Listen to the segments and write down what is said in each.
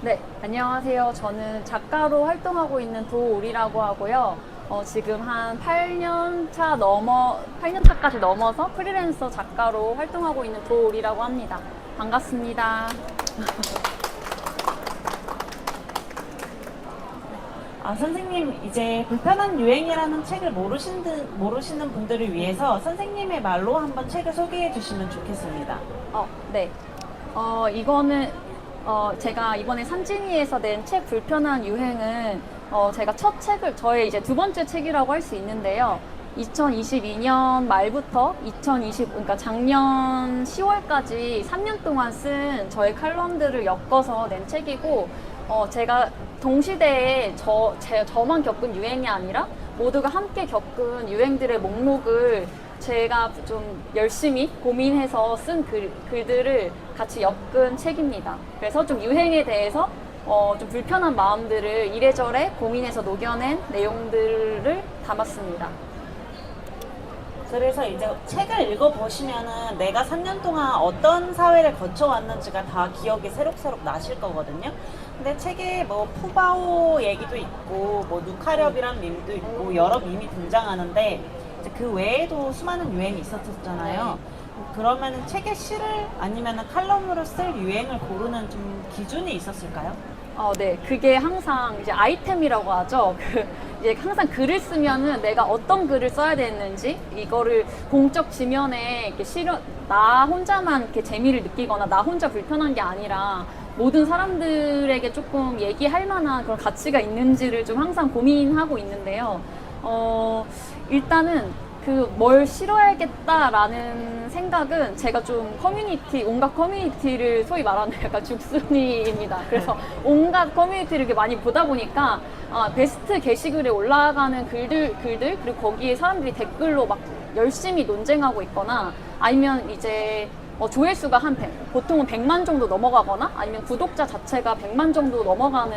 네, 안녕하세요. 저는 작가로 활동하고 있는 도우리라고 하고요. 지금 한 8년 차까지 넘어서 프리랜서 작가로 활동하고 있는 도우리라고 합니다. 반갑습니다. 선생님, 이제 불편한 유행이라는 책을 모르시는 분들을 위해서 선생님의 말로 한번 책을 소개해 주시면 좋겠습니다. 네. 이거는 제가 이번에 산진이에서 낸 책 불편한 유행은 제가 첫 책을 저의 이제 두 번째 책이라고 할 수 있는데요. 2022년 말부터 그러니까 작년 10월까지 3년 동안 쓴 저의 칼럼들을 엮어서 낸 책이고, 제가 동시대에 저만 겪은 유행이 아니라 모두가 함께 겪은 유행들의 목록을 제가 좀 열심히 고민해서 쓴 글들을 같이 엮은 책입니다. 그래서 좀 유행에 대해서 좀 불편한 마음들을 이래저래 고민해서 녹여낸 내용들을 담았습니다. 그래서 이제 책을 읽어보시면은 내가 3년 동안 어떤 사회를 거쳐왔는지가 다 기억이 새록새록 나실 거거든요. 근데 책에 뭐 푸바오 얘기도 있고, 뭐 누카렵이란 밈도 있고, 여러 밈이 등장하는데, 이제 그 외에도 수많은 유행이 있었잖아요. 그러면은 책의 시를 아니면은 칼럼으로 쓸 유행을 고르는 좀 기준이 있었을까요? 네. 그게 항상 이제 아이템이라고 하죠. 이제 항상 글을 쓰면은 내가 어떤 글을 써야 되는지, 이거를 공적 지면에 이렇게 나 혼자만 이렇게 재미를 느끼거나 나 혼자 불편한 게 아니라 모든 사람들에게 조금 얘기할 만한 그런 가치가 있는지를 좀 항상 고민하고 있는데요. 일단은 뭘 실어야겠다라는 생각은 제가 좀 온갖 커뮤니티를 소위 말하는 약간 죽순이입니다. 그래서 온갖 커뮤니티를 이렇게 많이 보다 보니까 베스트 게시글에 올라가는 글들 그리고 거기에 사람들이 댓글로 막 열심히 논쟁하고 있거나, 아니면 이제 조회수가 보통은 100만 정도 넘어가거나, 아니면 구독자 자체가 100만 정도 넘어가는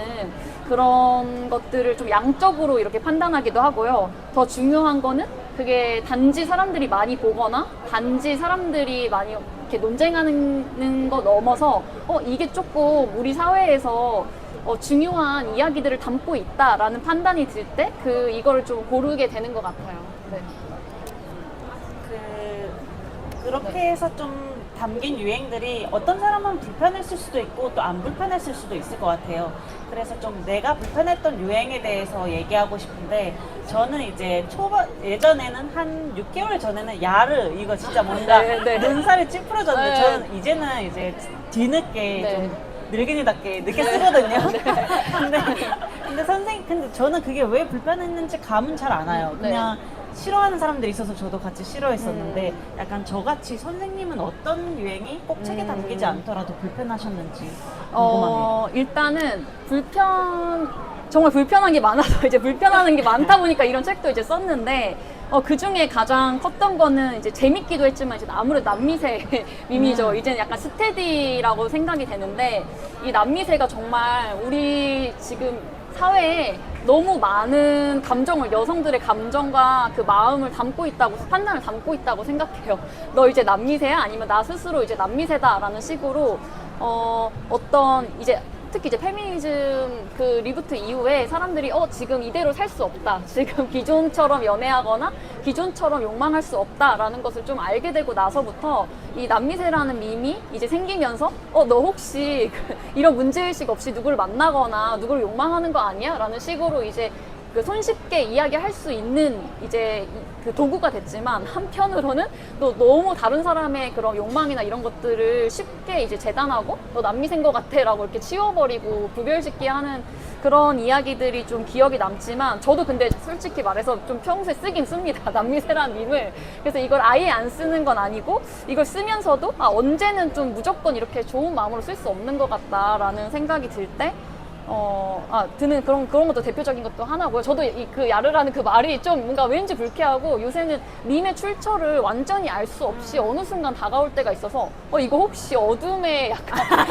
그런 것들을 좀 양적으로 이렇게 판단하기도 하고요. 더 중요한 거는 그게 단지 사람들이 많이 보거나 단지 사람들이 많이 이렇게 논쟁하는 거 넘어서 이게 조금 우리 사회에서 중요한 이야기들을 담고 있다라는 판단이 들 때 이거를 좀 고르게 되는 것 같아요. 네. 그렇게 네. 해서 좀 담긴 유행들이 어떤 사람은 불편했을 수도 있고 또 안 불편했을 수도 있을 것 같아요. 그래서 좀 내가 불편했던 유행에 대해서 얘기하고 싶은데, 저는 이제 예전에는 한 6개월 전에는 야르 이거 진짜 뭔가 네. 눈살이 찌푸려졌는데, 네. 저는 이제는 이제 뒤늦게 네. 좀 늙은이답게 늦게 쓰거든요. 근데 저는 그게 왜 불편했는지 감은 잘 안 와요. 그냥 싫어하는 사람들이 있어서 저도 같이 싫어했었는데, 약간 저같이 선생님은 어떤 유행이 꼭 책에 담기지 않더라도 불편하셨는지 궁금합니다. 일단은 정말 불편한 게 많아서 이제 불편하는 게 많다 보니까 이런 책도 이제 썼는데, 그 중에 가장 컸던 거는 이제 재밌기도 했지만 이제 아무래도 남미새 밈이죠. 이제는 약간 스테디라고 생각이 되는데, 이 남미새가 정말 우리 지금 사회에 너무 많은 여성들의 감정과 그 마음을 판단을 담고 있다고 생각해요. 너 이제 남미새야? 아니면 나 스스로 이제 남미새다라는 식으로, 특히 이제 페미니즘 리부트 이후에 사람들이 지금 이대로 살 수 없다. 지금 기존처럼 연애하거나 기존처럼 욕망할 수 없다라는 것을 좀 알게 되고 나서부터 이 남미새라는 밈이 이제 생기면서 너 혹시 이런 문제의식 없이 누구를 만나거나 누구를 욕망하는 거 아니야? 라는 식으로 이제 손쉽게 이야기할 수 있는 이제 도구가 됐지만, 한편으로는 또 너무 다른 사람의 그런 욕망이나 이런 것들을 쉽게 이제 재단하고 너 남미새인 것 같아 라고 이렇게 치워버리고 구별짓기 하는 그런 이야기들이 좀 기억이 남지만, 저도 근데 솔직히 말해서 좀 평소에 쓰긴 씁니다. 남미새라는 밈을. 그래서 이걸 아예 안 쓰는 건 아니고, 이걸 쓰면서도 언제는 좀 무조건 이렇게 좋은 마음으로 쓸 수 없는 것 같다라는 생각이 들 때 드는 그런 것도 대표적인 것도 하나고요. 저도 그 야르라는 그 말이 좀 뭔가 왠지 불쾌하고, 요새는 밈의 출처를 완전히 알 수 없이 어느 순간 다가올 때가 있어서 이거 혹시 어둠의 약간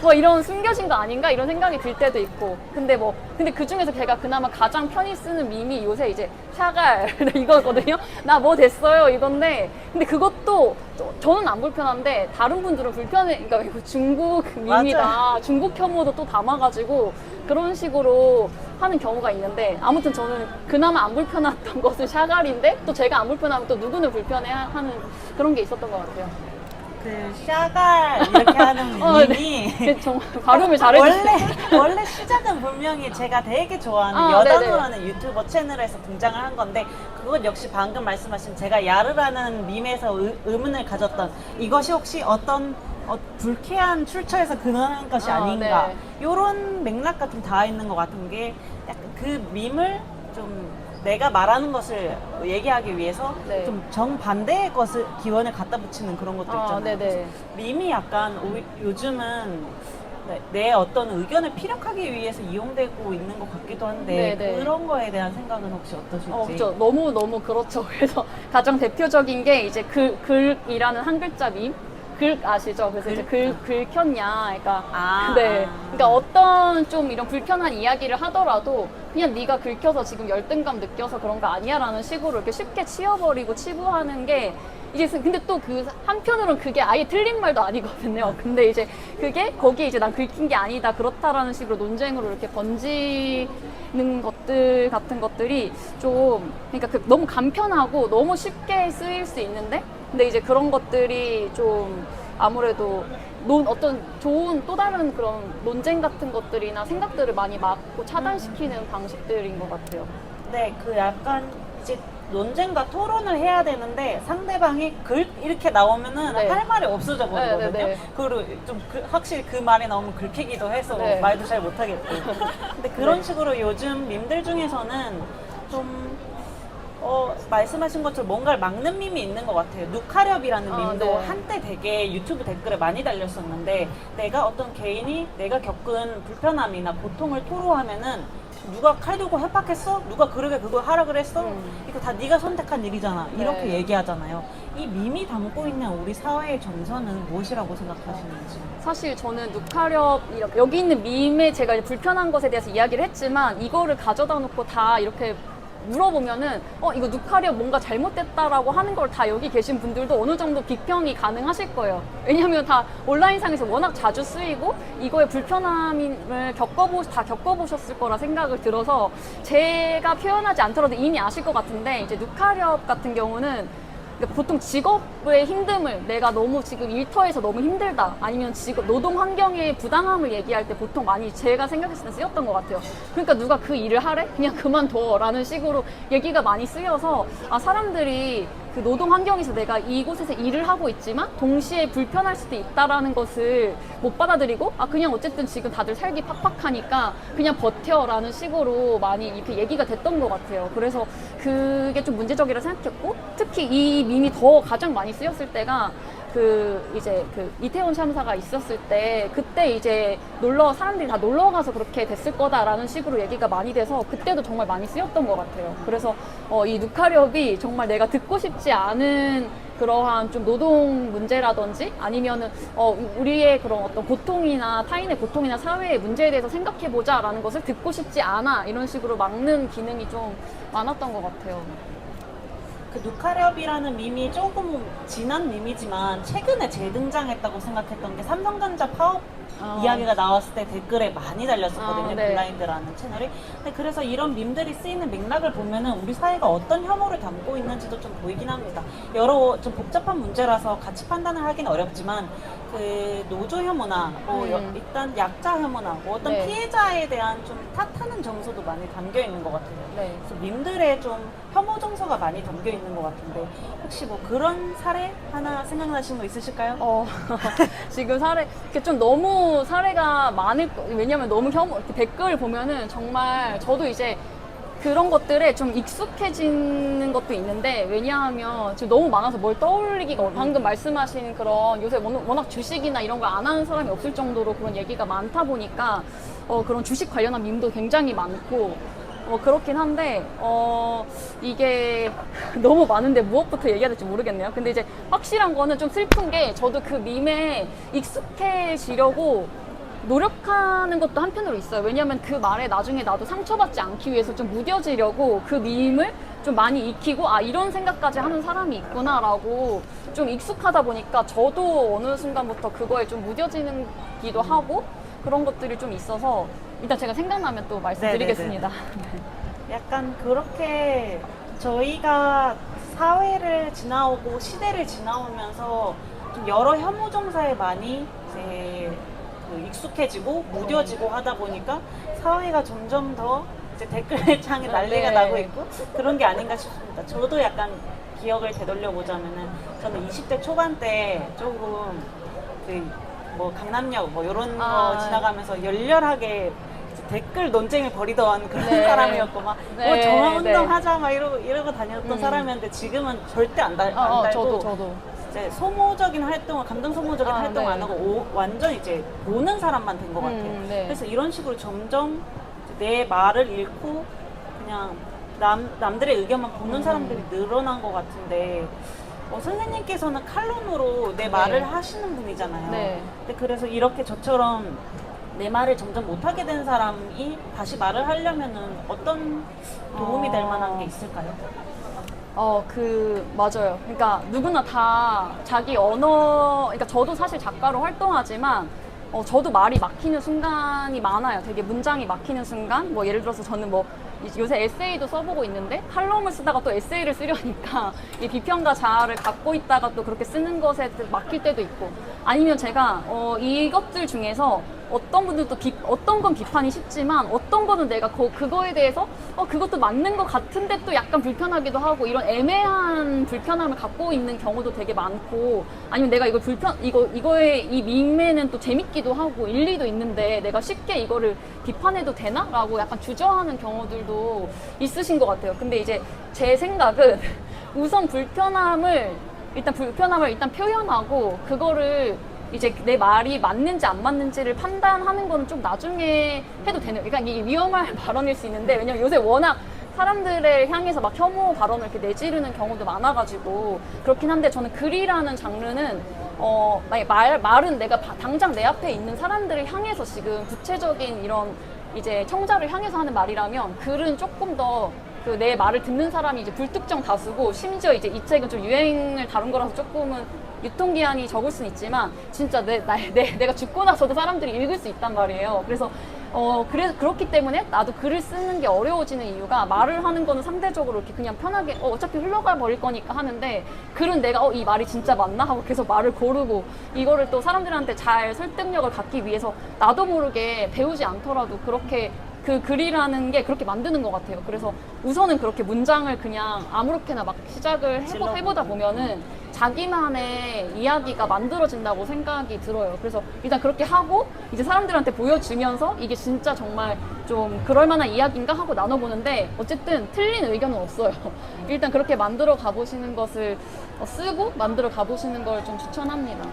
뭐 이런 숨겨진 거 아닌가 이런 생각이 들 때도 있고 근데 그 중에서 제가 그나마 가장 편히 쓰는 밈이 요새 이제 샤갈 이거거든요. 나 뭐 됐어요 이건데 근데 그것도 저는 안 불편한데 다른 분들은 불편해. 그러니까 이거 중국 밈이다. 맞아요. 중국 혐오도 또 담아가지고 그런 식으로 하는 경우가 있는데 아무튼 저는 그나마 안 불편했던 것은 샤갈인데 또 제가 안 불편하면 또 누구는 불편해하는 그런 게 있었던 것 같아요. 그 샤갈 이렇게 하는 밈이 네. 정말 발음을 잘해주시네. 원래 시작은 분명히 제가 되게 좋아하는 아, 여단호라는 유튜버 채널에서 등장을 한 건데 그건 역시 방금 말씀하신 제가 야르라는 밈에서 의문을 가졌던 이것이 혹시 어떤 불쾌한 출처에서 근원한 것이 아닌가 네. 이런 맥락과 좀 닿아 있는 것 같은 게 약간 그 밈을 좀 내가 말하는 것을 얘기하기 위해서 네. 좀 정반대의 것을 기원을 갖다 붙이는 그런 것도 있잖아요. 네네. 그래서 밈이 약간 요즘은 내 어떤 의견을 피력하기 위해서 이용되고 있는 것 같기도 한데 네네. 그런 거에 대한 생각은 혹시 어떠실지? 그렇죠. 너무 그렇죠. 그래서 가장 대표적인 게 이제 글이라는 한 글자 밈. 글 아시죠? 그래서 이제 긁혔냐. 그러니까 네. 그러니까 어떤 좀 이런 불편한 이야기를 하더라도 그냥 네가 긁혀서 지금 열등감 느껴서 그런 거 아니야라는 식으로 이렇게 쉽게 치워버리고 치부하는 게 이제 근데 또 그 한편으로는 그게 아예 틀린 말도 아니거든요. 근데 이제 그게 거기에 이제 난 긁힌 게 아니다 그렇다라는 식으로 논쟁으로 이렇게 번지는 것들 같은 것들이 좀 그러니까 너무 간편하고 너무 쉽게 쓰일 수 있는데 근데 이제 그런 것들이 좀 아무래도 어떤 좋은 또 다른 그런 논쟁 같은 것들이나 생각들을 많이 막고 차단시키는 방식들인 것 같아요. 네, 그 약간 이제 논쟁과 토론을 해야 되는데 상대방이 이렇게 나오면은 네. 할 말이 없어져 버리거든요. 네. 그리고 좀 확실히 그 말이 나오면 긁히기도 해서 네. 말도 잘 못하겠고. 근데 그런 네. 식으로 요즘 밈들 중에서는 좀 말씀하신 것처럼 뭔가를 막는 밈이 있는 것 같아요. 누카렵이라는 밈도 네. 한때 되게 유튜브 댓글에 많이 달렸었는데 내가 어떤 개인이 내가 겪은 불편함이나 고통을 토로하면은 누가 칼 들고 협박했어? 누가 그러게 그걸 하라 그랬어? 이거 다 네가 선택한 일이잖아. 이렇게 네. 얘기하잖아요. 이 밈이 담고 있는 우리 사회의 정서는 무엇이라고 생각하시는지? 사실 저는 누카렵 여기 있는 밈에 제가 이제 불편한 것에 대해서 이야기를 했지만 이거를 가져다 놓고 다 이렇게 물어보면은 이거 누카렵 뭔가 잘못됐다라고 하는 걸 다 여기 계신 분들도 어느 정도 비평이 가능하실 거예요. 왜냐하면 다 온라인상에서 워낙 자주 쓰이고 이거의 불편함을 다 겪어보셨을 거라 생각을 들어서 제가 표현하지 않더라도 이미 아실 것 같은데 이제 누카렵 같은 경우는 보통 직업의 힘듦을 내가 너무 지금 일터에서 너무 힘들다 아니면 직업 노동 환경의 부당함을 얘기할 때 보통 많이 제가 생각했을 때 쓰였던 것 같아요. 그러니까 누가 그 일을 하래? 그냥 그만둬 라는 식으로 얘기가 많이 쓰여서 사람들이 그 노동 환경에서 내가 이곳에서 일을 하고 있지만 동시에 불편할 수도 있다라는 것을 못 받아들이고 그냥 어쨌든 지금 다들 살기 팍팍하니까 그냥 버텨라는 식으로 많이 이렇게 얘기가 됐던 것 같아요. 그래서 그게 좀 문제적이라 생각했고 특히 이 밈이 더 가장 많이 쓰였을 때가 이제 이태원 참사가 있었을 때 그때 이제 사람들이 다 놀러 가서 그렇게 됐을 거다라는 식으로 얘기가 많이 돼서 그때도 정말 많이 쓰였던 것 같아요. 그래서 이 누카렵이 정말 내가 듣고 싶지 않은 그러한 좀 노동 문제라든지 아니면은 우리의 그런 어떤 고통이나 타인의 고통이나 사회의 문제에 대해서 생각해보자라는 것을 듣고 싶지 않아 이런 식으로 막는 기능이 좀 많았던 것 같아요. 그 누카렵이라는 밈이 조금 지난 밈이지만 최근에 재등장했다고 생각했던 게 삼성전자 파업 이야기가 나왔을 때 댓글에 많이 달렸었거든요. 네. 블라인드라는 채널이. 근데 그래서 이런 밈들이 쓰이는 맥락을 보면은 우리 사회가 어떤 혐오를 담고 있는지도 좀 보이긴 합니다. 여러 좀 복잡한 문제라서 같이 판단을 하긴 어렵지만 그 노조 혐오나 일단 약자 혐오나 어떤 네. 피해자에 대한 좀 탓하는 정서도 많이 담겨 있는 것 같아요. 네. 그래서 밈들에 좀 혐오 정서가 많이 담겨 있는 것 같은데 혹시 뭐 그런 사례 하나 생각나시는 거 있으실까요? 지금 이렇게 좀 너무 사례가 왜냐면 너무 이렇게 댓글 보면은 정말 저도 이제 그런 것들에 좀 익숙해지는 것도 있는데 왜냐하면 지금 너무 많아서 뭘 떠올리기가 방금 말씀하신 그런 요새 워낙 주식이나 이런 걸 안 하는 사람이 없을 정도로 그런 얘기가 많다 보니까 그런 주식 관련한 밈도 굉장히 많고 그렇긴 한데 이게 너무 많은데 무엇부터 얘기해야 될지 모르겠네요. 근데 이제 확실한 거는 좀 슬픈 게 저도 그 밈에 익숙해지려고 노력하는 것도 한편으로 있어요. 왜냐하면 그 말에 나중에 나도 상처받지 않기 위해서 좀 무뎌지려고 그 밈을 좀 많이 익히고 아 이런 생각까지 하는 사람이 있구나라고 좀 익숙하다 보니까 저도 어느 순간부터 그거에 좀 무뎌지는 기도 하고 그런 것들이 좀 있어서 일단 제가 생각나면 또 말씀드리겠습니다. 약간 그렇게 저희가 사회를 지나오고 시대를 지나오면서 좀 여러 혐오 정사에 많이 이제 그 익숙해지고 무뎌지고 하다 보니까 사회가 점점 더 이제 댓글창에 난리가 네. 나고 있고 그런 게 아닌가 싶습니다. 저도 약간 기억을 되돌려 보자면은 저는 20대 초반 때 조금 그 뭐 강남역 뭐 이런 거 지나가면서 열렬하게 댓글 논쟁을 벌이던 그런 네. 사람이었고 막 네, 정화운동 네. 하자 막 이러고 다녔던 사람이었는데 지금은 절대 안 달고 저도. 이제 소모적인 활동을 감정 소모적인 활동을 네. 안 하고 완전 이제 보는 사람만 된 것 같아요. 네. 그래서 이런 식으로 점점 내 말을 잃고 그냥 남들의 의견만 보는 사람들이 늘어난 것 같은데 선생님께서는 칼럼으로 내 말을 하시는 분이잖아요. 네. 근데 그래서 이렇게 저처럼 내 말을 점점 못하게 된 사람이 다시 말을 하려면은 어떤 도움이 될 만한 게 있을까요? 맞아요. 그러니까 누구나 다 자기 언어, 그러니까 저도 사실 작가로 활동하지만 저도 말이 막히는 순간이 많아요. 되게 문장이 막히는 순간. 뭐 예를 들어서 저는 뭐 요새 에세이도 써보고 있는데 칼럼을 쓰다가 또 에세이를 쓰려니까 이 비평과 자아를 갖고 있다가 또 그렇게 쓰는 것에 막힐 때도 있고 아니면 제가 이것들 중에서 어떤 분들도 어떤 건 비판이 쉽지만 어떤 거는 내가 그거에 대해서 그것도 맞는 것 같은데 또 약간 불편하기도 하고 이런 애매한 불편함을 갖고 있는 경우도 되게 많고 아니면 내가 이거의 이 밈에는 또 재밌기도 하고 일리도 있는데 내가 쉽게 이거를 비판해도 되나? 라고 약간 주저하는 경우들도 있으신 것 같아요. 근데 이제 제 생각은 우선 불편함을 일단 표현하고 그거를 이제 내 말이 맞는지 안 맞는지를 판단하는 거는 좀 나중에 해도 되는, 그러니까 이게 위험한 발언일 수 있는데, 왜냐면 요새 워낙 사람들을 향해서 막 혐오 발언을 이렇게 내지르는 경우도 많아가지고 그렇긴 한데 저는 글이라는 장르는 만약 말은 내가 당장 내 앞에 있는 사람들을 향해서 지금 구체적인 이런 이제 청자를 향해서 하는 말이라면 글은 조금 더 그 내 말을 듣는 사람이 이제 불특정 다수고 심지어 이제 이 책은 좀 유행을 다룬 거라서 조금은 유통기한이 적을 수는 있지만 진짜 내가 죽고 나서도 사람들이 읽을 수 있단 말이에요. 그래서 그렇기 때문에 나도 글을 쓰는 게 어려워지는 이유가 말을 하는 거는 상대적으로 이렇게 그냥 편하게 어차피 흘러가 버릴 거니까 하는데 글은 내가 이 말이 진짜 맞나 하고 계속 말을 고르고 이거를 또 사람들한테 잘 설득력을 갖기 위해서 나도 모르게 배우지 않더라도 그렇게 그 글이라는 게 그렇게 만드는 것 같아요. 그래서 우선은 그렇게 문장을 그냥 아무렇게나 막 시작을 해보다 보면은 자기만의 이야기가 만들어진다고 생각이 들어요. 그래서 일단 그렇게 하고 이제 사람들한테 보여주면서 이게 진짜 정말 좀 그럴 만한 이야기인가 하고 나눠보는데 어쨌든 틀린 의견은 없어요. 일단 그렇게 만들어 가보시는 것을 쓰고 만들어 가보시는 걸 좀 추천합니다.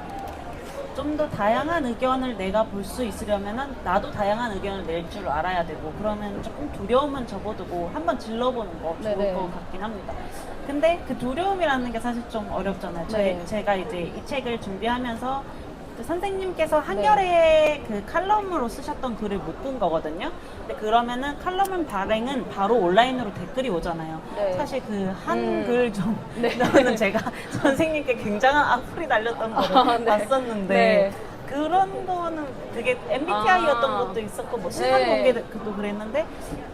좀 더 다양한 의견을 내가 볼 수 있으려면은 나도 다양한 의견을 낼 줄 알아야 되고 그러면 조금 두려움은 접어두고 한번 질러보는 거 좋을 네네. 것 같긴 합니다. 근데 그 두려움이라는 게 사실 좀 어렵잖아요. 네. 제가 이제 이 책을 준비하면서 선생님께서 한겨레 그 칼럼으로 쓰셨던 글을 묶은 거거든요. 근데 그러면은 칼럼 발행은 바로 온라인으로 댓글이 오잖아요. 네. 사실 그 한글 좀 네. 저는 제가 선생님께 굉장한 악플이 달렸던 거를 네. 봤었는데 네. 그런 거는 그게 MBTI였던 것도 있었고 뭐 시간 네. 공개도 그랬는데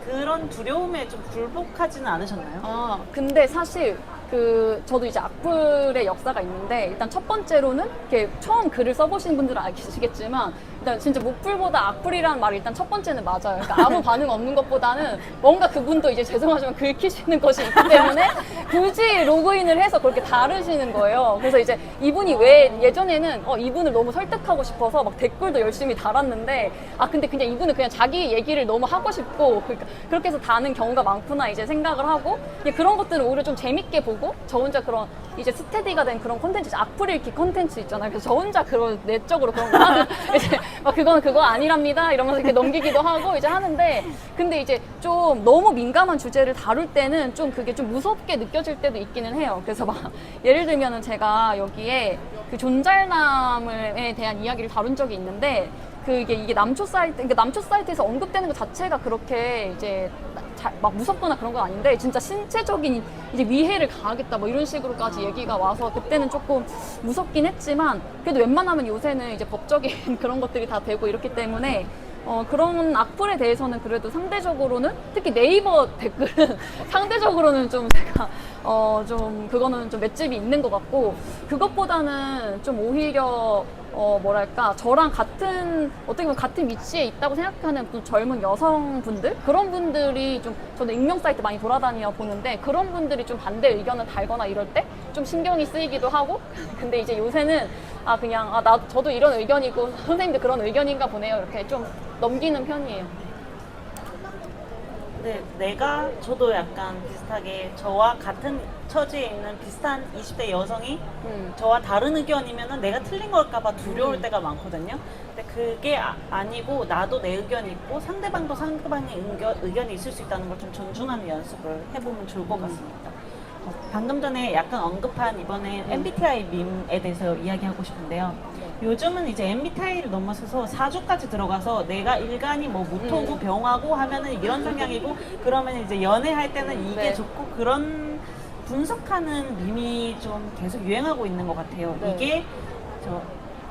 그런 두려움에 좀 굴복하지는 않으셨나요? 근데 사실 저도 이제 악플의 역사가 있는데 일단 첫 번째로는 이렇게 처음 글을 써보신 분들은 아시겠지만 일단 진짜 목플보다 악플이라는 말이 일단 첫 번째는 맞아요. 그러니까 아무 반응 없는 것보다는 뭔가 그분도 이제 죄송하지만 긁히시는 것이 있기 때문에 굳이 로그인을 해서 그렇게 다루시는 거예요. 그래서 이제 이분이 왜 예전에는 이분을 너무 설득하고 싶어서 막 댓글도 열심히 달았는데 근데 그냥 이분은 그냥 자기 얘기를 너무 하고 싶고 그러니까 그렇게 해서 다는 경우가 많구나 이제 생각을 하고 그런 것들은 오히려 좀 재밌게 보고 저 혼자 그런 이제 스테디가 된 그런 콘텐츠 악플 읽기 콘텐츠 있잖아요. 그래서 저 혼자 그런 내적으로 그런 거 하는 이제 그건 그거 아니랍니다 이러면서 이렇게 넘기기도 하고 이제 하는데 근데 이제 좀 너무 민감한 주제를 다룰 때는 좀 그게 좀 무섭게 느껴질 때도 있기는 해요. 그래서 막 예를 들면은 제가 여기에 그 존잘남에 대한 이야기를 다룬 적이 있는데 이게 남초 사이트, 그러니까 남초 사이트에서 언급되는 것 자체가 그렇게 이제 막 무섭거나 그런 건 아닌데 진짜 신체적인 이제 위해를 가하겠다 뭐 이런 식으로까지 얘기가 와서 그때는 조금 무섭긴 했지만 그래도 웬만하면 요새는 이제 법적인 그런 것들이 다 되고 이렇기 때문에 그런 악플에 대해서는 그래도 상대적으로는 특히 네이버 댓글은 상대적으로는 좀 제가 좀 그거는 좀 맷집이 있는 것 같고 그것보다는 좀 오히려 뭐랄까 저랑 같은 어떻게 보면 같은 위치에 있다고 생각하는 또 젊은 여성분들 그런 분들이 좀 저는 익명 사이트 많이 돌아다녀 보는데 그런 분들이 좀 반대 의견을 달거나 이럴 때 좀 신경이 쓰이기도 하고 근데 이제 요새는 그냥 저도 이런 의견이고 선생님도 그런 의견인가 보네요 이렇게 좀 넘기는 편이에요. 네, 저도 약간 비슷하게 저와 같은 처지에 있는 비슷한 20대 여성이 저와 다른 의견이면은 내가 틀린 걸까봐 두려울 때가 많거든요. 근데 그게 아니고 나도 내 의견이 있고 상대방도 상대방의 의견이 있을 수 있다는 걸 좀 존중하는 연습을 해보면 좋을 것 같습니다. 방금 전에 약간 언급한 이번에 MBTI 밈에 대해서 이야기하고 싶은데요. 요즘은 이제 MBTI를 넘어서서 4주까지 들어가서 내가 일간이 뭐 무토고 병하고 하면은 이런 성향이고 그러면 이제 연애할 때는 이게 네. 좋고 그런 분석하는 밈이 좀 계속 유행하고 있는 것 같아요. 네. 이게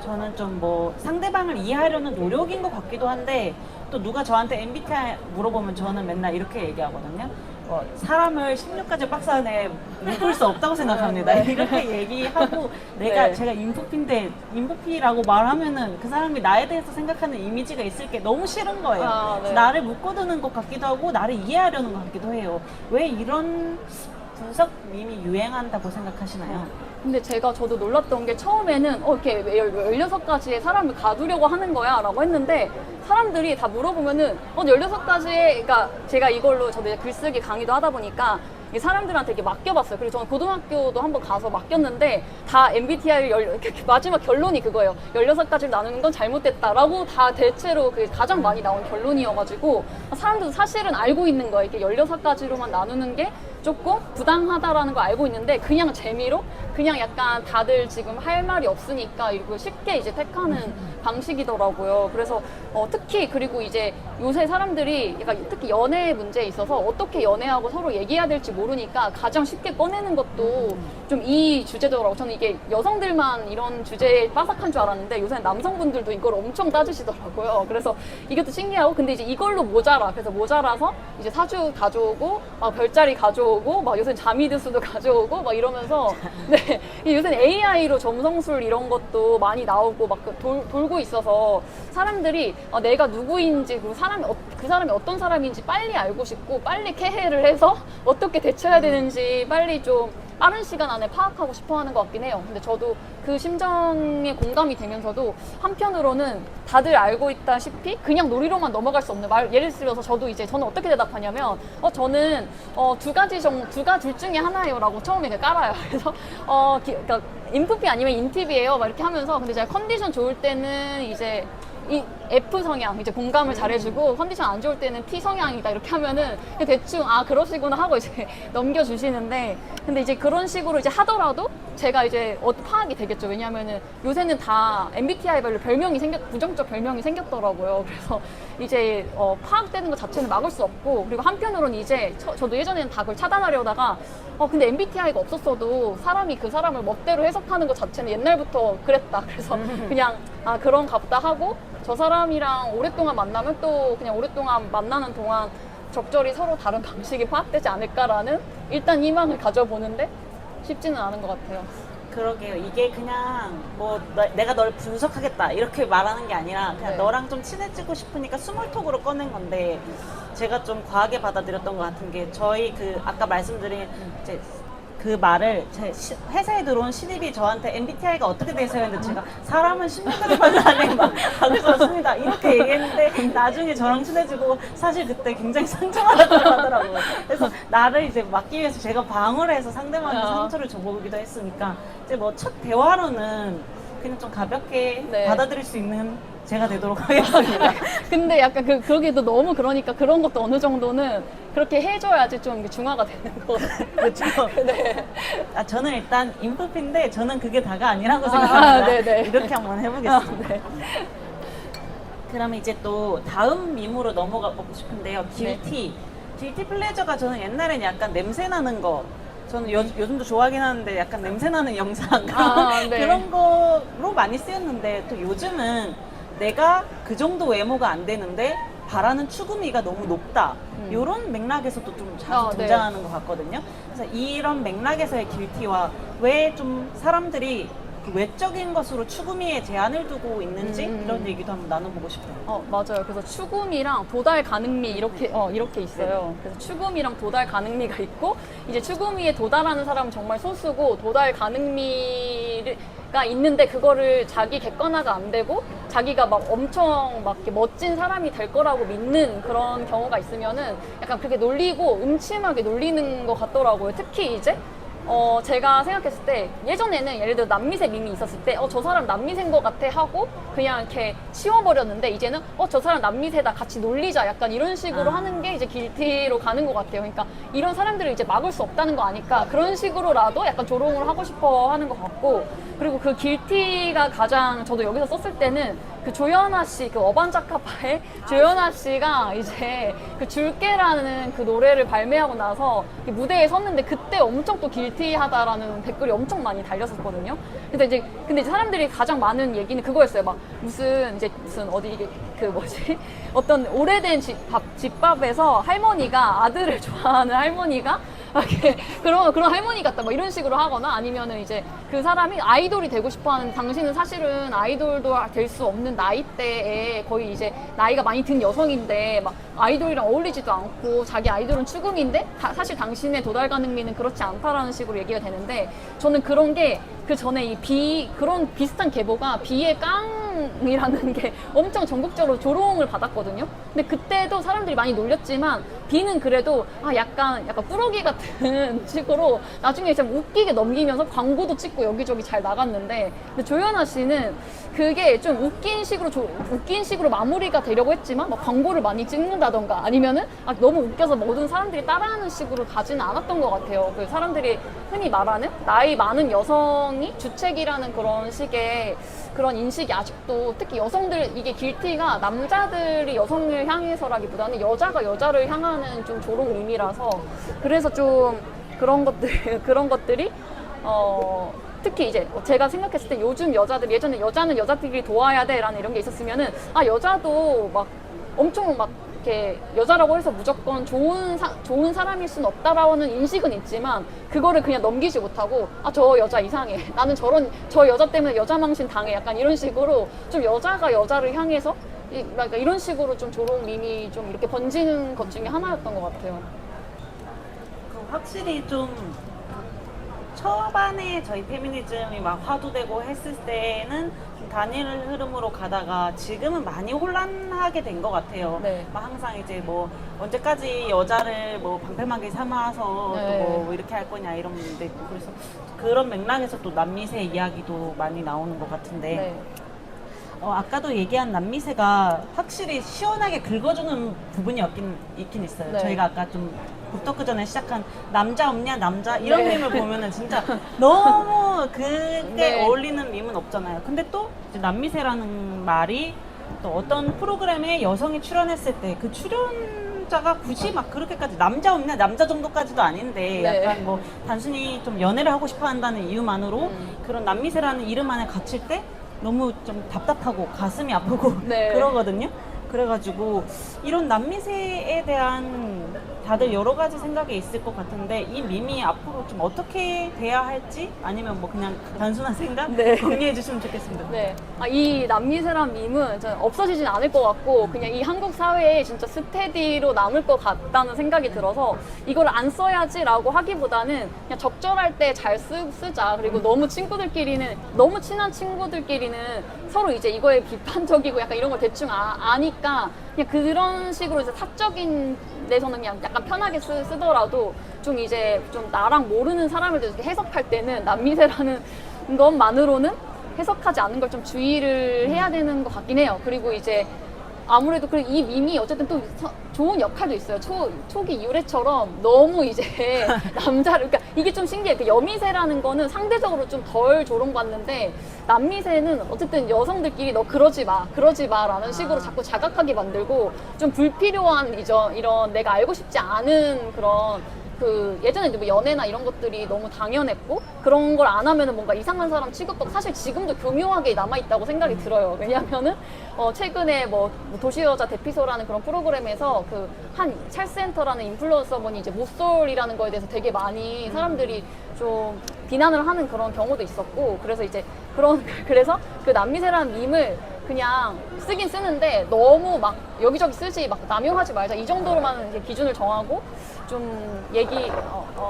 저는 좀 뭐 상대방을 이해하려는 노력인 것 같기도 한데 또 누가 저한테 MBTI 물어보면 저는 맨날 이렇게 얘기하거든요. 사람을 16가지 박스 안에 묶을 수 없다고 생각합니다. 네. 이렇게 얘기하고 네. 제가 인프피인데 인프피라고 말하면은 그 사람이 나에 대해서 생각하는 이미지가 있을 게 너무 싫은 거예요. 네. 나를 묶어두는 것 같기도 하고 나를 이해하려는 것 같기도 해요. 왜 이런 분석 밈이 유행한다고 생각하시나요? 근데 저도 놀랐던 게 처음에는 이렇게 16가지의 사람을 가두려고 하는 거야 라고 했는데 사람들이 다 물어보면은 16가지의 그러니까 제가 이걸로 저도 이제 글쓰기 강의도 하다 보니까 이 사람들한테 이렇게 맡겨봤어요. 그리고 저는 고등학교도 한번 가서 맡겼는데 다 MBTI를 마지막 결론이 그거예요. 16가지를 나누는 건 잘못됐다라고 다 대체로 그 가장 많이 나온 결론이어가지고 사람들도 사실은 알고 있는 거예요. 이렇게 16가지로만 나누는 게 조금 부당하다라는 걸 알고 있는데 그냥 재미로 그냥 약간 다들 지금 할 말이 없으니까 이거 쉽게 이제 택하는 방식이더라고요. 그래서 특히 그리고 이제 요새 사람들이 그러니까 특히 연애 문제에 있어서 어떻게 연애하고 서로 얘기해야 될지 모르니까 가장 쉽게 꺼내는 것도 좀 이 주제더라고요. 저는 이게 여성들만 이런 주제에 빠삭한 줄 알았는데 요새는 남성분들도 이걸 엄청 따지시더라고요. 그래서 이것도 신기하고 근데 이제 이걸로 그래서 모자라서 이제 사주 가져오고 막 별자리 가져오고 막 요새 자미드수도 가져오고 막 이러면서 네 요새는 AI로 점성술 이런 것도 많이 나오고 막 돌고 있어서 사람들이 내가 누구인지 그리고 그 사람이 어떤 사람인지 빨리 알고 싶고 빨리 캐해를 해서 어떻게 대처해야 되는지 빨리 좀 빠른 시간 안에 파악하고 싶어 하는 것 같긴 해요. 근데 저도 그 심정에 공감이 되면서도 한편으로는 다들 알고 있다시피 그냥 놀이로만 넘어갈 수 없는 예를 들어서 저는 어떻게 대답하냐면 저는 두 가지 둘 중에 하나예요 라고 처음에 깔아요. 그래서 그러니까 인프피 아니면 인팁이에요 막 이렇게 하면서 근데 제가 컨디션 좋을 때는 이제 이 F 성향 이제 공감을 잘해주고 컨디션 안 좋을 때는 T 성향이다 이렇게 하면은 대충 그러시구나 하고 이제 넘겨주시는데 근데 이제 그런 식으로 이제 하더라도 제가 이제 파악이 되겠죠. 왜냐하면은 요새는 다 MBTI별로 부정적 별명이 생겼더라고요. 그래서 이제 파악되는 것 자체는 막을 수 없고 그리고 한편으로는 이제 저도 예전에는 다 그걸 차단하려다가 근데 MBTI가 없었어도 사람이 그 사람을 멋대로 해석하는 것 자체는 옛날부터 그랬다. 그래서 그냥 그런가 보다 하고 저 사람이랑 오랫동안 만나면 또 그냥 오랫동안 만나는 동안 적절히 서로 다른 방식이 파악되지 않을까라는 일단 희망을 가져보는데 쉽지는 않은 것 같아요. 그러게요. 이게 그냥 내가 널 분석하겠다 이렇게 말하는 게 아니라 그냥 네. 너랑 좀 친해지고 싶으니까 스몰톡으로 꺼낸 건데 제가 좀 과하게 받아들였던 것 같은 게 저희 아까 말씀드린 이제 그 말을 제 회사에 들어온 신입이 저한테 MBTI가 어떻게 되세요? 했는데 제가 사람은 16가지 박스 안에 막 박을 수 없습니다. 이렇게 얘기했는데 나중에 저랑 친해지고 사실 그때 굉장히 상처받았다고 하더라고요. 그래서 나를 이제 막기 위해서 제가 방어를 해서 상대방한테 상처를 줘보기도 했으니까 이제 첫 대화로는 그냥 좀 가볍게 네. 받아들일 수 있는 제가 되도록 하겠습니다. 근데 약간 그러기도 너무 그러니까 그런 것도 어느 정도는 그렇게 해줘야지 좀 중화가 되는 거. 그렇죠. 네. 저는 일단 인프피인데 저는 그게 다가 아니라고 생각합니다. 네네. 이렇게 한번 해보겠습니다. 네. 그러면 이제 또 다음 밈으로 넘어가 보고 싶은데요. 길티. 길티 플레저가 저는 옛날엔 약간 냄새 나는 거. 저는 요즘도 좋아하긴 하는데 약간 냄새 나는 영상 네. 그런 거로 많이 쓰였는데 또 요즘은 내가 그 정도 외모가 안 되는데 바라는 추구미가 너무 높다. 이런 맥락에서도 좀 자주 네. 등장하는 것 같거든요. 그래서 이런 맥락에서의 길티와 왜 좀 사람들이 그 외적인 것으로 추구미에 제한을 두고 있는지 이런 얘기도 한번 나눠보고 싶어요. 맞아요. 그래서 추구미랑 도달 가능미 이렇게 있어요. 그래서 추구미랑 도달 가능미가 있고, 이제 추구미에 도달하는 사람은 정말 소수고, 도달 가능미가 있는데 그거를 자기 객관화가 안 되고, 자기가 막 엄청 막 이렇게 멋진 사람이 될 거라고 믿는 그런 경우가 있으면은 약간 그렇게 놀리고 음침하게 놀리는 것 같더라고요. 특히 이제 제가 생각했을 때 예전에는 예를 들어 남미새 밈이 있었을 때 저 사람 남미새인 것 같아 하고 그냥 이렇게 치워버렸는데, 이제는 저 사람 남미새다 같이 놀리자 약간 이런 식으로 하는 게 이제 길티로 가는 것 같아요. 그러니까 이런 사람들을 이제 막을 수 없다는 거 아니까 그런 식으로라도 약간 조롱을 하고 싶어 하는 것 같고, 그리고 그 길티가 가장 저도 여기서 썼을 때는 그 조연아 씨, 그 어반자카파의 조연아 씨가 이제 그 줄게라는 그 노래를 발매하고 나서 무대에 섰는데 그때 엄청 또 길티하다라는 댓글이 엄청 많이 달렸었거든요. 근데 이제 사람들이 가장 많은 얘기는 그거였어요. 막 무슨 어디 이게 그 뭐지? 어떤 오래된 집밥에서 할머니가 아들을 좋아하는 할머니가 이렇게 그런 할머니 같다 뭐 이런 식으로 하거나, 아니면은 이제 그 사람이 아이돌이 되고 싶어하는, 당신은 사실은 아이돌도 될 수 없는 나이대에 거의 이제 나이가 많이 든 여성인데 막 아이돌이랑 어울리지도 않고 자기 아이돌은 추궁인데 사실 당신의 도달 가능미는 그렇지 않다라는 식으로 얘기가 되는데, 저는 그런 게 그 전에 그런 비슷한 계보가 비의 깡이라는 게 엄청 전국적으로 조롱을 받았거든요. 근데 그때도 사람들이 많이 놀렸지만 비는 그래도 약간 꾸러기 같은 식으로 나중에 좀 웃기게 넘기면서 광고도 찍고 여기저기 잘 나갔는데, 근데 조연아 씨는 그게 좀 웃긴 식으로 마무리가 되려고 했지만 막 광고를 많이 찍는다던가 아니면은 너무 웃겨서 모든 사람들이 따라하는 식으로 가지는 않았던 것 같아요. 그 사람들이 흔히 말하는 나이 많은 여성이 주책이라는 그런 식의 그런 인식이 아직도, 특히 여성들, 이게 길티가 남자들이 여성을 향해서라기보다는 여자가 여자를 향하는 좀 조롱 의미라서, 그래서 좀 그런 것들이 특히 이제 제가 생각했을 때 요즘 여자들, 예전에 여자는 여자들이 도와야 돼 라는 이런 게 있었으면은 여자도 막 엄청 막 이렇게 여자라고 해서 무조건 좋은 사람일 수는 없다라는 인식은 있지만 그거를 그냥 넘기지 못하고 저 여자 이상해, 나는 저 여자 때문에 여자 망신 당해, 약간 이런 식으로 좀 여자가 여자를 향해서 그러니까 이런 식으로 좀 조롱 밈이 좀 이렇게 번지는 것 중에 하나였던 것 같아요. 확실히 좀 초반에 저희 페미니즘이 막 화두되고 했을 때는 좀 단일 흐름으로 가다가 지금은 많이 혼란하게 된 것 같아요. 네. 막 항상 이제 뭐 언제까지 여자를 뭐 방패막이 삼아서 네. 또 뭐 이렇게 할 거냐 이런 문제 있고, 그래서 그런 맥락에서 또 남미새 이야기도 많이 나오는 것 같은데 네. 아까도 얘기한 남미새가 확실히 시원하게 긁어주는 부분이 있긴 있어요. 네. 저희가 아까 좀 그 전에 시작한 남자 없냐 남자 이런 네. 밈을 보면은 진짜 너무 그때 네. 어울리는 밈은 없잖아요. 근데 또 이제 남미새라는 말이 또 어떤 프로그램에 여성이 출연했을 때 그 출연자가 굳이 막 그렇게까지 남자 없냐 남자 정도까지도 아닌데 네. 약간 뭐 단순히 좀 연애를 하고 싶어 한다는 이유만으로 그런 남미새라는 이름 안에 갇힐 때 너무 좀 답답하고 가슴이 아프고 네. 그러거든요. 그래가지고 이런 남미새에 대한 다들 여러 가지 생각이 있을 것 같은데 이 밈이 앞으로 좀 어떻게 돼야 할지, 아니면 뭐 그냥 단순한 생각 네. 공유해 주시면 좋겠습니다. 네. 이 남미새란 밈은 없어지진 않을 것 같고 그냥 이 한국 사회에 진짜 스테디로 남을 것 같다는 생각이 들어서 이걸 안 써야지라고 하기보다는 그냥 적절할 때 잘 쓰자. 그리고 너무 친한 친구들끼리는 서로 이제 이거에 비판적이고 약간 이런 걸 대충 아니까 그냥 그런 식으로 이제 사적인 데서는 그냥 약간 편하게 쓰더라도 좀 이제 좀 나랑 모르는 사람을 이렇게 해석할 때는 남미새라는 것만으로는 해석하지 않는 걸 좀 주의를 해야 되는 것 같긴 해요. 그리고 이제 아무래도 이 밈이 어쨌든 또 좋은 역할도 있어요. 초기 유래처럼 너무 이제 남자를, 그러니까 이게 좀 신기해. 그 여미새라는 거는 상대적으로 좀 덜 조롱받는데 남미새는 어쨌든 여성들끼리 너 그러지 마라는 식으로 자꾸 자각하게 만들고 좀 불필요한 이런 내가 알고 싶지 않은 그런 그 예전에 뭐 연애나 이런 것들이 너무 당연했고 그런 걸 안 하면은 뭔가 이상한 사람 취급받고 사실 지금도 교묘하게 남아있다고 생각이 들어요. 왜냐하면은 최근에 뭐 도시여자 대피소라는 그런 프로그램에서 그 한 찰스엔터라는 인플루언서분이 이제 모쏠이라는 거에 대해서 되게 많이 사람들이 좀 비난을 하는 그런 경우도 있었고 그래서 이제 그래서 그 남미새라는 밈을 그냥 쓰긴 쓰는데 너무 막 여기저기 쓰지 막 남용하지 말자 이 정도로만 이제 기준을 정하고 좀 얘기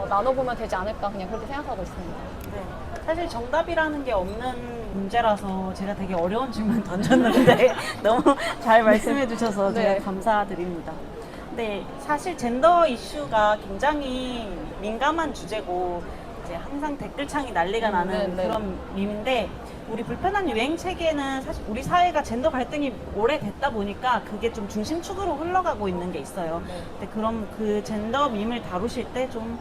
나눠보면 되지 않을까 그냥 그렇게 생각하고 있습니다. 네. 사실 정답이라는 게 없는 문제라서 제가 되게 어려운 질문 던졌는데 너무 잘 말씀해 주셔서 네. 제가 감사드립니다. 네, 사실 젠더 이슈가 굉장히 민감한 주제고 이제 항상 댓글창이 난리가 나는 네. 그런 밈인데 우리 불편한 유행 체계는 사실 우리 사회가 젠더 갈등이 오래됐다 보니까 그게 좀 중심축으로 흘러가고 있는 게 있어요. 근데 그럼 그 젠더 밈을 다루실 때 좀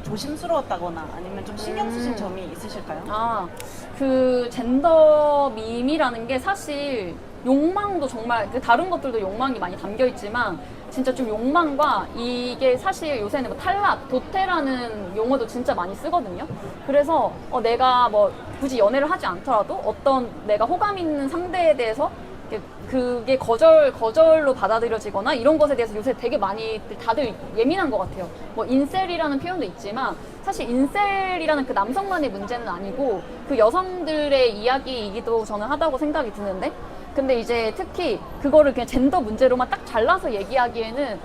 조심스러웠다거나 아니면 좀 신경 쓰신 점이 있으실까요? 그 젠더 밈이라는 게 사실 욕망도 정말 다른 것들도 욕망이 많이 담겨 있지만 진짜 좀 욕망과 이게 사실 요새는 뭐 탈락, 도태라는 용어도 진짜 많이 쓰거든요. 그래서 내가 뭐 굳이 연애를 하지 않더라도 어떤 내가 호감 있는 상대에 대해서 그게 거절로 받아들여지거나 이런 것에 대해서 요새 되게 많이 다들 예민한 것 같아요. 뭐 인셀이라는 표현도 있지만 사실 인셀이라는 그 남성만의 문제는 아니고 그 여성들의 이야기이기도 저는 하다고 생각이 드는데 근데 이제 특히 그거를 그냥 젠더 문제로만 딱 잘라서 얘기하기에는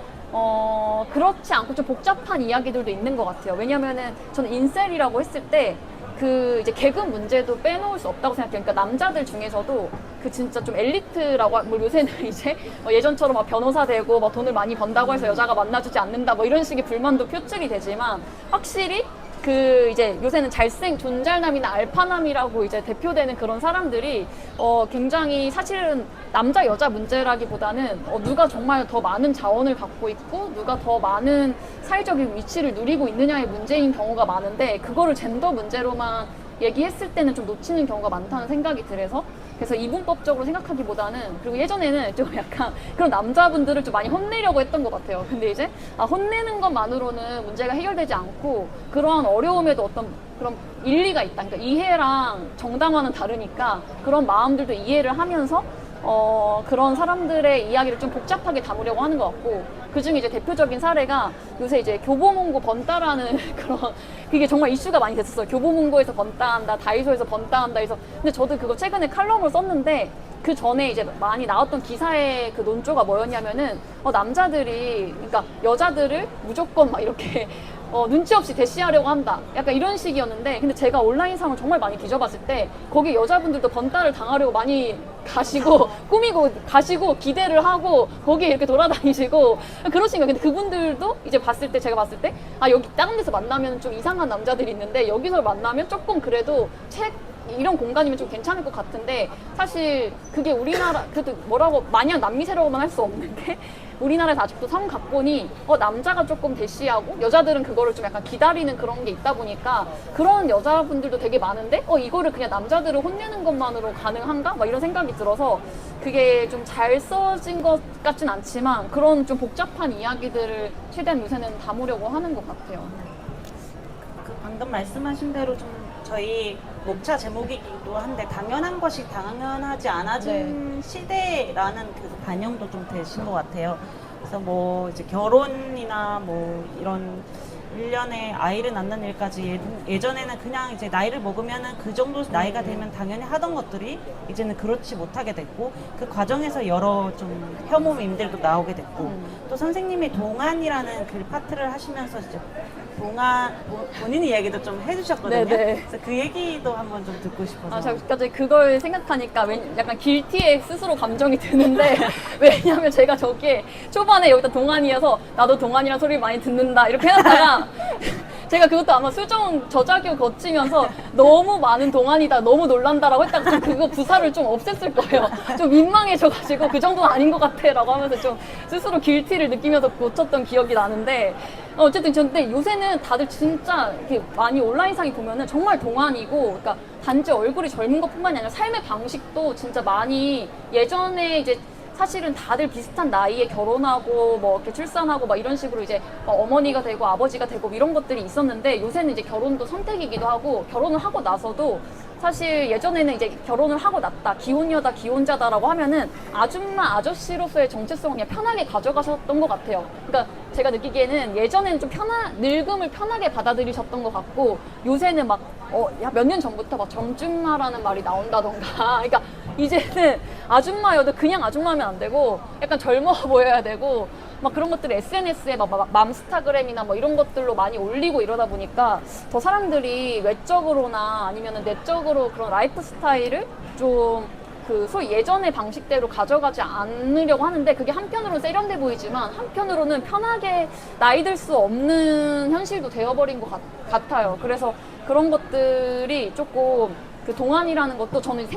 그렇지 않고 좀 복잡한 이야기들도 있는 것 같아요. 왜냐면은 저는 인셀이라고 했을 때 그 이제 계급 문제도 빼놓을 수 없다고 생각해요. 그러니까 남자들 중에서도 그 진짜 좀 엘리트라고 뭐 요새는 이제 예전처럼 막 변호사 되고 막 돈을 많이 번다고 해서 여자가 만나주지 않는다 뭐 이런 식의 불만도 표출이 되지만 확실히 그 이제 요새는 존잘남이나 알파남이라고 이제 대표되는 그런 사람들이 굉장히 사실은 남자 여자 문제라기보다는 누가 정말 더 많은 자원을 갖고 있고 누가 더 많은 사회적인 위치를 누리고 있느냐의 문제인 경우가 많은데 그거를 젠더 문제로만 얘기했을 때는 좀 놓치는 경우가 많다는 생각이 들어서 그래서 이분법적으로 생각하기보다는 그리고 예전에는 좀 약간 그런 남자분들을 좀 많이 혼내려고 했던 것 같아요. 근데 이제 혼내는 것만으로는 문제가 해결되지 않고 그러한 어려움에도 어떤 그런 일리가 있다. 그러니까 이해랑 정당화는 다르니까 그런 마음들도 이해를 하면서 그런 사람들의 이야기를 좀 복잡하게 담으려고 하는 것 같고 그중에 이제 대표적인 사례가 요새 이제 교보문고 번따라는 그런 그게 정말 이슈가 많이 됐었어요. 교보문고에서 번따한다, 다이소에서 번따한다 해서 근데 저도 그거 최근에 칼럼을 썼는데 그 전에 이제 많이 나왔던 기사의 그 논조가 뭐였냐면은 남자들이 그러니까 여자들을 무조건 막 이렇게 눈치 없이 대시하려고 한다. 약간 이런 식이었는데 근데 제가 온라인상을 정말 많이 뒤져봤을 때 거기 여자분들도 번따를 당하려고 많이 가시고 꾸미고 가시고 기대를 하고 거기에 이렇게 돌아다니시고 그러신 거예요. 근데 그분들도 이제 제가 봤을 때 여기 다른 데서 만나면 좀 이상한 남자들이 있는데 여기서 만나면 조금 그래도 이런 공간이면 좀 괜찮을 것 같은데 사실 그게 우리나라 그래도 뭐라고 마냥 남미새라고만 할 수 없는 게 우리나라에서 아직도 성각권이 남자가 조금 대시하고 여자들은 그거를 좀 약간 기다리는 그런 게 있다 보니까 그런 여자분들도 되게 많은데 이거를 그냥 남자들을 혼내는 것만으로 가능한가? 막 이런 생각이 들어서 그게 좀 잘 써진 것 같진 않지만 그런 좀 복잡한 이야기들을 최대한 요새는 담으려고 하는 것 같아요. 그 방금 말씀하신 대로 좀 저희 목차 제목이기도 한데 당연한 것이 당연하지 않아진 시대라는 그 반영도 좀 되신 것 같아요. 그래서 뭐 이제 결혼이나 뭐 이런 1년에 아이를 낳는 일까지 예전에는 그냥 이제 나이를 먹으면은 그 정도 나이가 되면 당연히 하던 것들이 이제는 그렇지 못하게 됐고 그 과정에서 여러 좀 혐오 밈들도 나오게 됐고 또 선생님이 동안이라는 그 파트를 하시면서 이제 본인 이야기도 좀 해주셨거든요. 네네. 그래서 그 얘기도 한번 좀 듣고 싶어서. 제가 갑자기 그걸 생각하니까 약간 길티에 스스로 감정이 드는데 왜냐면 제가 저기에 초반에 여기다 동안이어서 나도 동안이란 소리 많이 듣는다 이렇게 해놨다가 제가 그것도 아마 수정 저자교 거치면서 너무 많은 동안이다, 너무 놀란다라고 했다가 좀 그거 부사를 좀 없앴을 거예요. 좀 민망해져가지고 그 정도는 아닌 것 같아 라고 하면서 좀 스스로 길티를 느끼면서 고쳤던 기억이 나는데 어쨌든 근데 요새는 다들 진짜 이렇게 많이 온라인상에 보면은 정말 동안이고, 그러니까 단지 얼굴이 젊은 것뿐만이 아니라 삶의 방식도 진짜 많이 예전에 이제 사실은 다들 비슷한 나이에 결혼하고 뭐 이렇게 출산하고 막 이런 식으로 이제 어머니가 되고 아버지가 되고 이런 것들이 있었는데 요새는 이제 결혼도 선택이기도 하고 결혼을 하고 나서도 사실 예전에는 이제 결혼을 하고 났다, 기혼녀다, 기혼자다라고 하면은 아줌마, 아저씨로서의 정체성을 그냥 편하게 가져가셨던 것 같아요. 그러니까 제가 느끼기에는 예전에는 좀 늙음을 편하게 받아들이셨던 것 같고 요새는 막 몇 년 전부터 막 젊증마라는 말이 나온다던가 그러니까 이제는 아줌마여도 그냥 아줌마면 안 되고 약간 젊어 보여야 되고 막 그런 것들을 SNS에 막 맘스타그램이나 뭐 이런 것들로 많이 올리고 이러다 보니까 더 사람들이 외적으로나 아니면 내적으로 그런 라이프 스타일을 좀 그 소위 예전의 방식대로 가져가지 않으려고 하는데 그게 한편으로는 세련돼 보이지만 한편으로는 편하게 나이 들 수 없는 현실도 되어버린 것 같아요. 그래서 그런 것들이 조금 그 동안이라는 것도 저는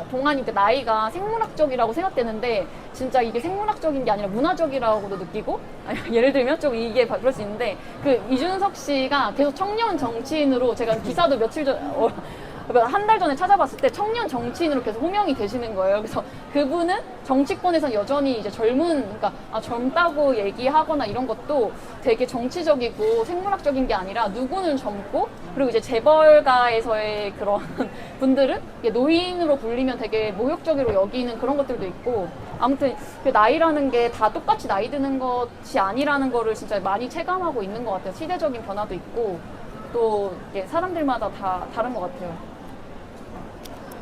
동안이 그 나이가 생물학적이라고 생각되는데 진짜 이게 생물학적인 게 아니라 문화적이라고도 느끼고 예를 들면 좀 이게 그럴 수 있는데 그 이준석 씨가 계속 청년 정치인으로 제가 기사도 며칠 전 한 달 전에 찾아봤을 때 청년 정치인으로 계속 호명이 되시는 거예요. 그래서 그분은 정치권에서 여전히 이제 그러니까 젊다고 얘기하거나 이런 것도 되게 정치적이고 생물학적인 게 아니라 누구는 젊고 그리고 이제 재벌가에서의 그런 분들은 노인으로 불리면 되게 모욕적으로 여기는 그런 것들도 있고 아무튼 그 나이라는 게 다 똑같이 나이 드는 것이 아니라는 거를 진짜 많이 체감하고 있는 것 같아요. 시대적인 변화도 있고 또 사람들마다 다 다른 것 같아요.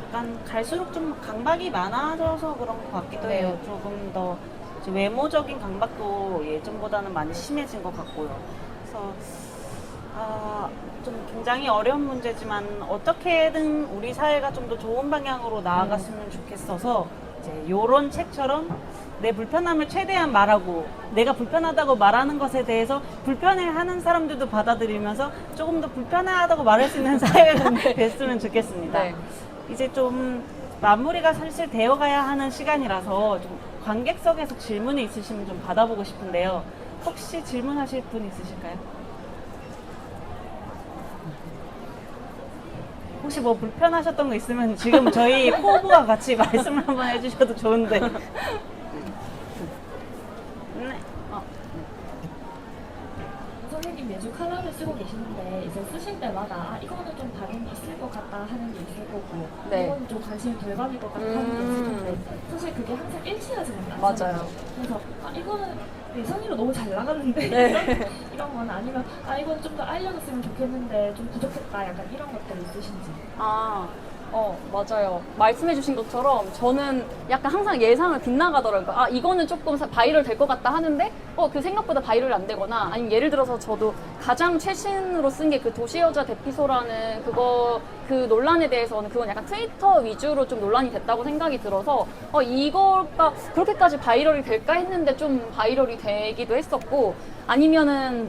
약간 갈수록 좀 강박이 많아져서 그런 것 같기도 네. 해요. 조금 더 이제 외모적인 강박도 예전보다는 많이 심해진 것 같고요. 그래서 좀 굉장히 어려운 문제지만 어떻게든 우리 사회가 좀 더 좋은 방향으로 나아갔으면 좋겠어서 이제 요런 책처럼 내 불편함을 최대한 말하고 내가 불편하다고 말하는 것에 대해서 불편해하는 사람들도 받아들이면서 조금 더 불편하다고 말할 수 있는 사회가 됐으면 좋겠습니다. 네. 이제 좀 마무리가 사실 되어가야 하는 시간이라서 좀 관객석에서 질문이 있으시면 좀 받아보고 싶은데요. 혹시 질문하실 분 있으실까요? 혹시 뭐 불편하셨던 거 있으면 지금 저희 포부와 같이 말씀을 한번 해주셔도 좋은데. 네. 선생님 매주 칼럼을 쓰고 계시는데 이제 쓰실 때마다 이거는 좀 반응이 있을 것 같다 하는 게 있을 거고 네. 이건 좀 관심이 덜 받을 것 같다 하는 게 있을 텐데 사실 그게 항상 일치하지는 않아요. 맞아요. 그래서 이거는 예선이로 너무 잘 나가는데 네. 이런 건 아니면 이건 좀 더 알려줬으면 좋겠는데 좀 부족했다 약간 이런 것들 있으신지. 맞아요. 말씀해주신 것처럼 저는 약간 항상 예상을 빗나가더라고요. 이거는 조금 바이럴 될 것 같다 하는데, 그 생각보다 바이럴 안 되거나, 아니면 예를 들어서 저도 가장 최신으로 쓴 게 그 도시여자 대피소라는 그 논란에 대해서는 그건 약간 트위터 위주로 좀 논란이 됐다고 생각이 들어서, 이거가 그렇게까지 바이럴이 될까 했는데 좀 바이럴이 되기도 했었고, 아니면은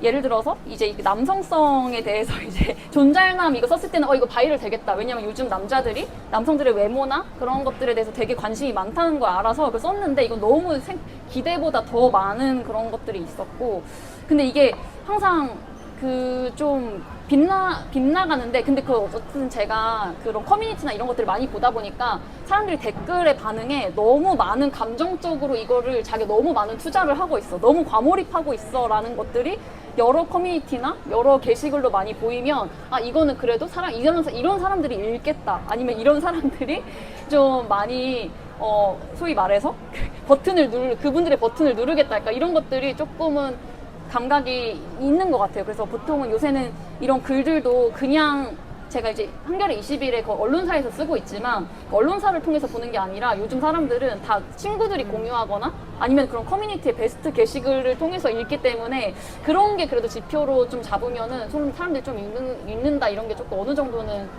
예를 들어서 이제 남성성에 대해서 이제 존잘남 이거 썼을 때는 이거 바이럴 되겠다. 왜냐면 요즘 남자들이 남성들의 외모나 그런 것들에 대해서 되게 관심이 많다는 걸 알아서 그걸 썼는데 이건 너무 기대보다 더 많은 그런 것들이 있었고 근데 이게 항상 좀 빗나가는데 근데 어쨌든 제가 그런 커뮤니티나 이런 것들을 많이 보다 보니까 사람들이 댓글의 반응에 너무 많은 감정적으로 이거를 자기가 너무 많은 투자를 하고 있어. 너무 과몰입하고 있어 라는 것들이 여러 커뮤니티나 여러 게시글로 많이 보이면 이거는 그래도 이런 사람들이 읽겠다. 아니면 이런 사람들이 좀 많이 소위 말해서 그분들의 버튼을 누르겠다. 그러니까 이런 것들이 조금은 감각이 있는 것 같아요. 그래서 보통은 요새는 이런 글들도 그냥 제가 이제 한겨레 21에 그 언론사에서 쓰고 있지만 언론사를 통해서 보는 게 아니라 요즘 사람들은 다 친구들이 공유하거나 아니면 그런 커뮤니티의 베스트 게시글을 통해서 읽기 때문에 그런 게 그래도 지표로 좀 잡으면은 사람들이 좀 읽는다 이런 게 조금 어느 정도는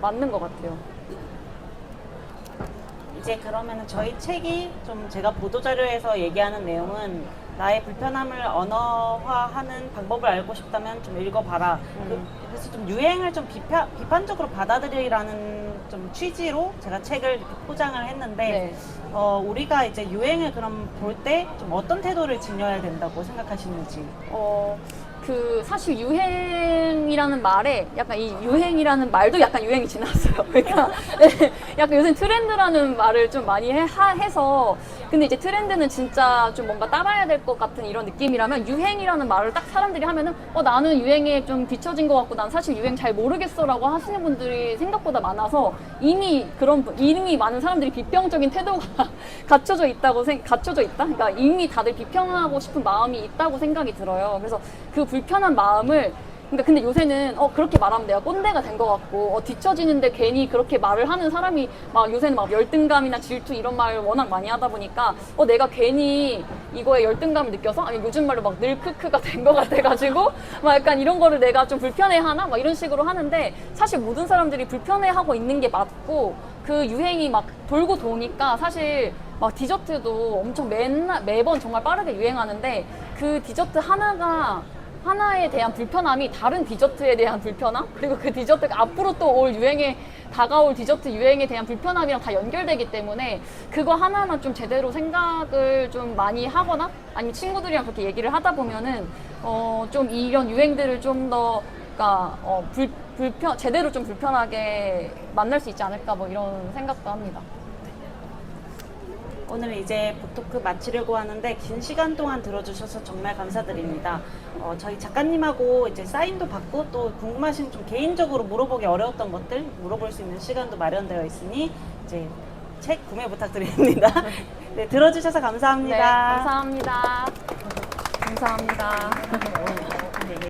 맞는 것 같아요. 이제 그러면은 저희 책이 좀 제가 보도자료에서 얘기하는 내용은 나의 불편함을 언어화하는 방법을 알고 싶다면 좀 읽어봐라. 그래서 좀 유행을 좀 비판적으로 받아들이라는 좀 취지로 제가 책을 이렇게 포장을 했는데, 네. 우리가 이제 유행을 그럼 볼 때 좀 어떤 태도를 지녀야 된다고 생각하시는지. 사실 유행이라는 말에 약간 이 유행이라는 말도 약간 유행이 지났어요. 그러니까 네, 약간 요새 트렌드라는 말을 좀 많이 해서 근데 이제 트렌드는 진짜 좀 뭔가 따라야 될 것 같은 이런 느낌이라면 유행이라는 말을 딱 사람들이 하면은 나는 유행에 좀 뒤처진 것 같고 난 사실 유행 잘 모르겠어라고 하시는 분들이 생각보다 많아서 이미 많은 사람들이 비평적인 태도가 갖춰져 있다. 그러니까 이미 다들 비평하고 싶은 마음이 있다고 생각이 들어요. 그래서 그 불편한 마음을 근데 요새는 그렇게 말하면 내가 꼰대가 된 것 같고 뒤처지는데 괜히 그렇게 말을 하는 사람이 막 요새는 막 열등감이나 질투 이런 말을 워낙 많이 하다 보니까 내가 괜히 이거에 열등감을 느껴서 아니 요즘 말로 막 늘크크가 된 것 같아가지고 막 약간 이런 거를 내가 좀 불편해하나 막 이런 식으로 하는데 사실 모든 사람들이 불편해하고 있는 게 맞고 그 유행이 막 돌고 도니까 사실 막 디저트도 엄청 매번 정말 빠르게 유행하는데 그 디저트 하나에 대한 불편함이 다른 디저트에 대한 불편함 그리고 그 디저트가 앞으로 또 다가올 디저트 유행에 대한 불편함이랑 다 연결되기 때문에 그거 하나만 좀 제대로 생각을 좀 많이 하거나 아니면 친구들이랑 그렇게 얘기를 하다 보면은 좀 이런 유행들을 좀 더 그러니까 제대로 좀 불편하게 만날 수 있지 않을까 뭐 이런 생각도 합니다. 오늘 이제 북토크 마치려고 하는데 긴 시간 동안 들어주셔서 정말 감사드립니다. 저희 작가님하고 이제 사인도 받고 또 궁금하신 좀 개인적으로 물어보기 어려웠던 것들 물어볼 수 있는 시간도 마련되어 있으니 이제 책 구매 부탁드립니다. 네, 들어주셔서 감사합니다. 네, 감사합니다. 감사합니다.